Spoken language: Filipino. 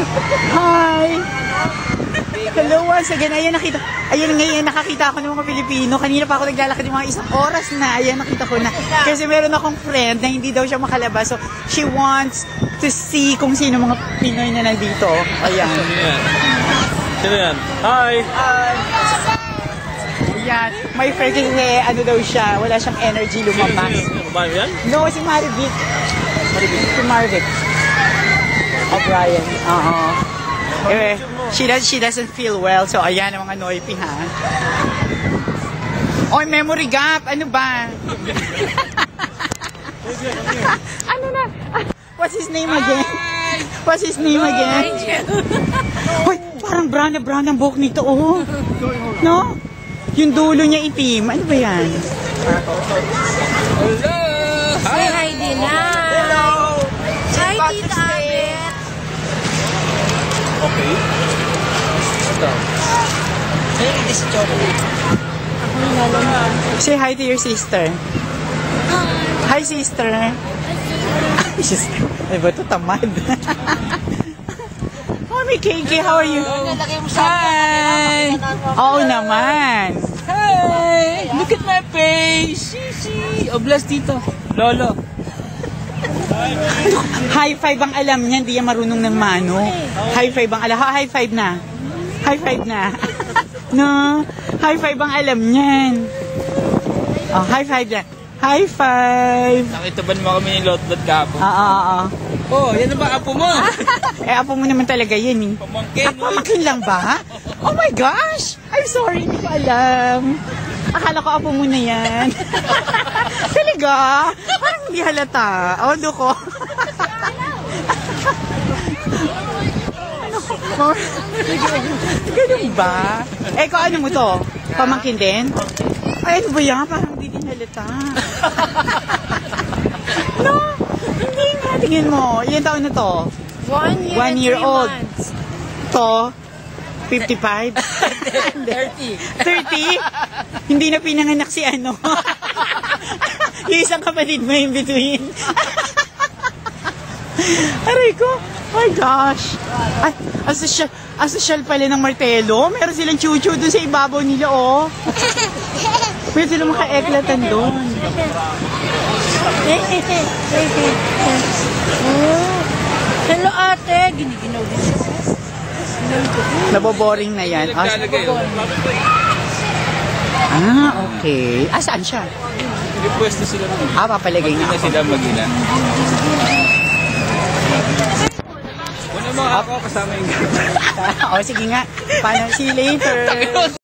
Hi! Hello once again. Ayan, ngayon nakakita ako ng mga Pilipino. Kanina pa ako naglalakad ng mga isang oras na. Ayan, nakita ko na. Kasi meron akong friend na hindi daw siya makalabas. So, she wants to see kung sino mga Pinoy na nandito. Ayan. Sino yan? Hi! Ayan. My friend kasi ano daw siya. Wala siyang energy lumabas. Babae yan? No, si Marivic. Si Marivic. O'Brien. She doesn't feel well. So, ayan ang mga noipi, ha? Oy, memory gap. Ano ba? Ano na? What's his name again? What's his name again? Hoy, parang brown ang buhok nito, oh. No? Yung dulo niya itim. Ano ba yan? Hello! Say hi din na. Hello! Hi, Tita Abet. Okay. Say hi to your sister. Hi, sister. Sister. Ay ba ito? Tamad. Mami, KK, how are you? Hi! Oo naman. Hi! Look at my face! Shishi! Oblas dito. Lolo. High five ang alam niya, hindi yan marunong ng mano. High five ang alam. High five na. High five na. No? High five ang alam niyan. Oh, high five na. High five. Nakita ba naman kami ni Lotlot kahapon? Oo. Oh, yan na ba apo mo? Apo mo naman talaga yan eh. Pamangkin. Pamangkin lang ba? Oh my gosh! I'm sorry, hindi ko alam. Akala ko apo mo na yan. Talaga? Parang hindi halata. Odo ko. Ganun ba? Eh, kung ano mo to? Pamangkin din? Ay, ano ba yan? Parang hindi din halata. No? Hindi nga. Tingin mo. Ilan taon na to? 1 1 year year and 3 old. months. To? 55? 30. 30? Hindi na pinanganak si ano. Yung isang kapatid mo in between. Aray ko. Oh my gosh. Ay, asosyal pala ng martelo. Meron silang chuchu doon sa ibabaw nila, oh. Meron silang maka-eklatan doon. Hello, ate. Giniginaw din siya. Naboboring na yan. Naglalagay yun. Okay. Saan siya? May pwesto sila naman. Papalagay Hindi na na ako. sila mag-ina. Wala mga ako kasama yung O, sige nga. Paano? See you later.